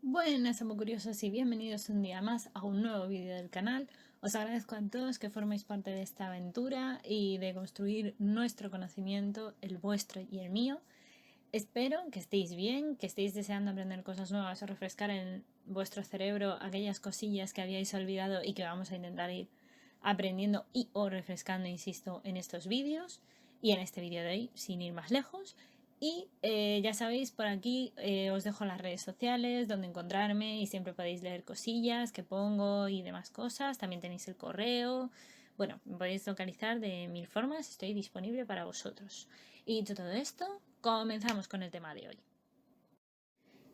Buenas, amo curiosos, y bienvenidos un día más a un nuevo vídeo del canal. Os agradezco a todos que forméis parte de esta aventura y de construir nuestro conocimiento, el vuestro y el mío. Espero que estéis bien, que estéis deseando aprender cosas nuevas o refrescar en vuestro cerebro aquellas cosillas que habíais olvidado y que vamos a intentar ir aprendiendo y o refrescando, insisto, en estos vídeos y en este vídeo de hoy, sin ir más lejos. Y ya sabéis, por aquí os dejo las redes sociales donde encontrarme y siempre podéis leer cosillas que pongo y demás cosas. También tenéis el correo. Bueno, me podéis localizar de mil formas, estoy disponible para vosotros. Y dicho todo esto, comenzamos con el tema de hoy.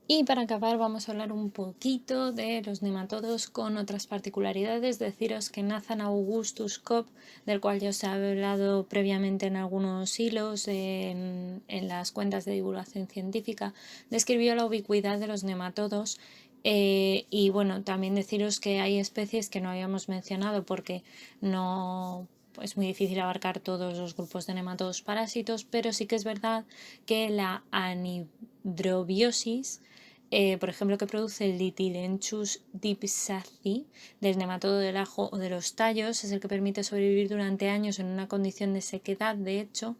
Y para acabar vamos a hablar un poquito de los nematodos con otras particularidades. Deciros que Nathan Augustus Cobb, del cual ya os he hablado previamente en algunos hilos en las cuentas de divulgación científica, describió la ubicuidad de los nematodos. Y bueno, también deciros que hay especies que no habíamos mencionado porque no es muy difícil abarcar todos los grupos de nematodos parásitos, pero sí que es verdad que la anhidrobiosis, por ejemplo, que produce el Ditylenchus dipsaci del nematodo del ajo o de los tallos, es el que permite sobrevivir durante años en una condición de sequedad. De hecho,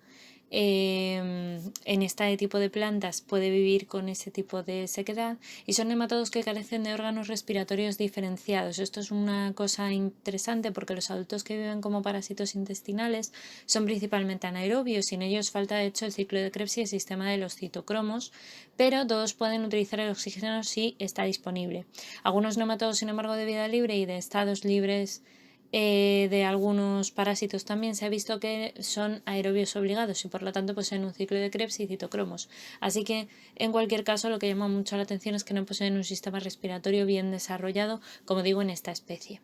en este tipo de plantas puede vivir con ese tipo de sequedad y son nematodos que carecen de órganos respiratorios diferenciados. Esto es una cosa interesante porque los adultos que viven como parásitos intestinales son principalmente anaerobios y en ellos falta de hecho el ciclo de Krebs y el sistema de los citocromos, pero todos pueden utilizar el oxígeno si está disponible. Algunos nematodos, sin embargo, de vida libre y de estados libres de algunos parásitos también se ha visto que son aerobios obligados y por lo tanto poseen un ciclo de Krebs y citocromos. Así que en cualquier caso lo que llama mucho la atención es que no poseen un sistema respiratorio bien desarrollado, como digo, en esta especie.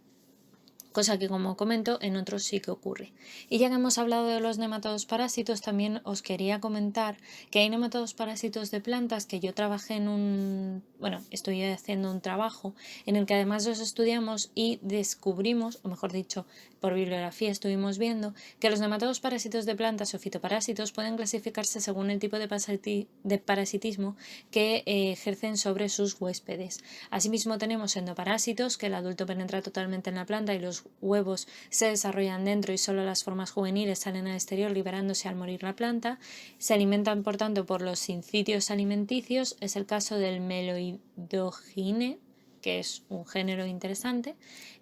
Cosa que, como comento, en otros sí que ocurre. Y ya que hemos hablado de los nematodos parásitos, también os quería comentar que hay nematodos parásitos de plantas que yo trabajé estoy haciendo un trabajo en el que además los estudiamos y descubrimos, o mejor dicho, por bibliografía estuvimos viendo, que los nematodos parásitos de plantas o fitoparásitos pueden clasificarse según el tipo de parasitismo que ejercen sobre sus huéspedes. Asimismo tenemos endoparásitos, que el adulto penetra totalmente en la planta y los huevos se desarrollan dentro y solo las formas juveniles salen al exterior liberándose al morir la planta. Se alimentan por tanto por los sincitios alimenticios, es el caso del Meloidogine, que es un género interesante.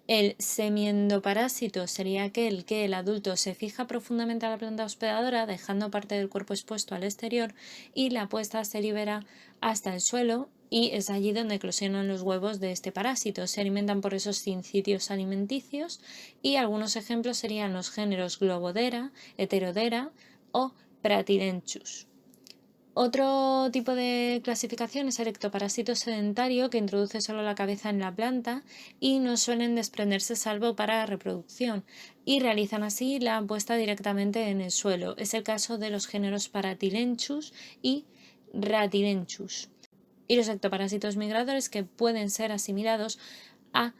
El semiendoparásito sería aquel que el adulto se fija profundamente a la planta hospedadora, dejando parte del cuerpo expuesto al exterior, y la puesta se libera hasta el suelo, y es allí donde eclosionan los huevos de este parásito. Se alimentan por esos sincitios alimenticios y algunos ejemplos serían los géneros Globodera, Heterodera o Pratylenchus. Otro tipo de clasificación es el ectoparásito sedentario, que introduce solo la cabeza en la planta y no suelen desprenderse salvo para la reproducción y realizan así la puesta directamente en el suelo. Es el caso de los géneros Paratylenchus y Ratylenchus. Y los ectoparásitos migradores, que pueden ser asimilados a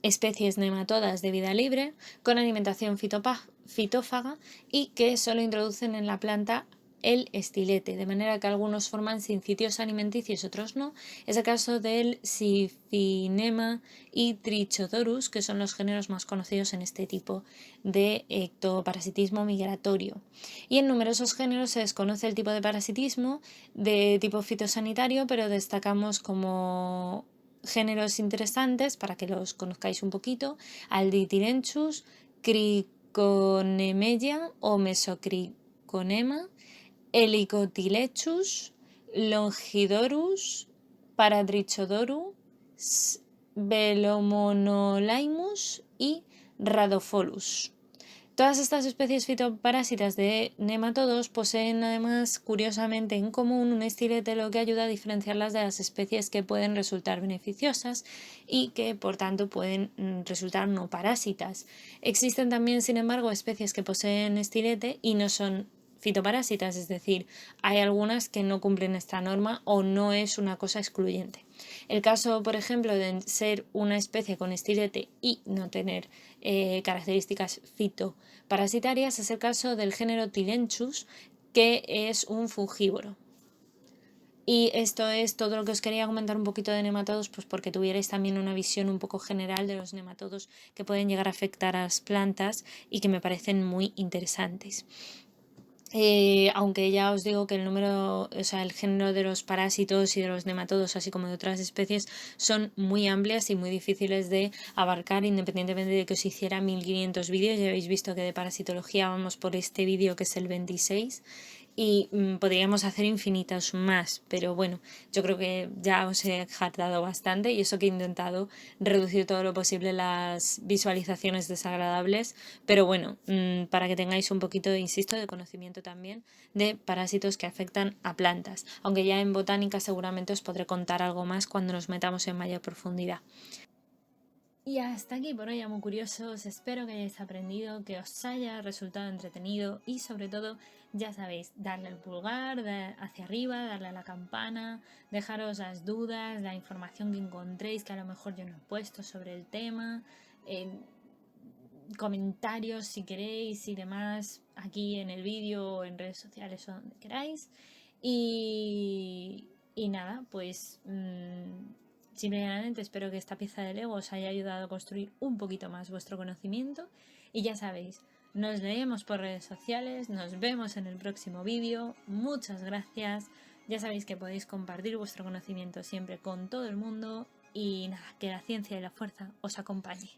especies nematodas de vida libre con alimentación fitófaga y que solo introducen en la planta el estilete, de manera que algunos forman sincitios alimenticios y otros no. Es el caso del Siphinema y Trichodorus, que son los géneros más conocidos en este tipo de ectoparasitismo migratorio. Y en numerosos géneros se desconoce el tipo de parasitismo de tipo fitosanitario, pero destacamos como géneros interesantes para que los conozcáis un poquito: al Ditylenchus, Criconemeia o Mesocriconema, Helicotilechus, Longidorus, Paradrichodoru, Velomonolaimus y Rhadophilus. Todas estas especies fitoparásitas de nematodos poseen además, curiosamente, en común un estilete, lo que ayuda a diferenciarlas de las especies que pueden resultar beneficiosas y que por tanto pueden resultar no parásitas. Existen también, sin embargo, especies que poseen estilete y no son fitoparásitas, es decir, hay algunas que no cumplen esta norma o no es una cosa excluyente. El caso, por ejemplo, de ser una especie con estilete y no tener características fitoparasitarias es el caso del género Tilenchus, que es un fungívoro. Y esto es todo lo que os quería comentar un poquito de nematodos, pues porque tuvierais también una visión un poco general de los nematodos que pueden llegar a afectar a las plantas y que me parecen muy interesantes. Aunque ya os digo que el número, o sea, el género de los parásitos y de los nematodos, así como de otras especies, son muy amplias y muy difíciles de abarcar, independientemente de que os hiciera 1500 vídeos. Ya habéis visto que de parasitología vamos por este vídeo, que es el 26, y podríamos hacer infinitas más, pero bueno, yo creo que ya os he jactado bastante, y eso que he intentado reducir todo lo posible las visualizaciones desagradables, pero bueno, para que tengáis un poquito, insisto, de conocimiento también de parásitos que afectan a plantas, aunque ya en botánica seguramente os podré contar algo más cuando nos metamos en mayor profundidad. Y hasta aquí por hoy, amo curiosos. Espero que hayáis aprendido, que os haya resultado entretenido y sobre todo, ya sabéis, darle el pulgar hacia arriba, darle a la campana, dejaros las dudas, la información que encontréis que a lo mejor yo no he puesto sobre el tema, comentarios si queréis y demás aquí en el vídeo o en redes sociales o donde queráis. Y nada, pues simplemente espero que esta pieza de Lego os haya ayudado a construir un poquito más vuestro conocimiento. Y ya sabéis, nos leemos por redes sociales, nos vemos en el próximo vídeo. Muchas gracias. Ya sabéis que podéis compartir vuestro conocimiento siempre con todo el mundo. Y nada, que la ciencia y la fuerza os acompañe.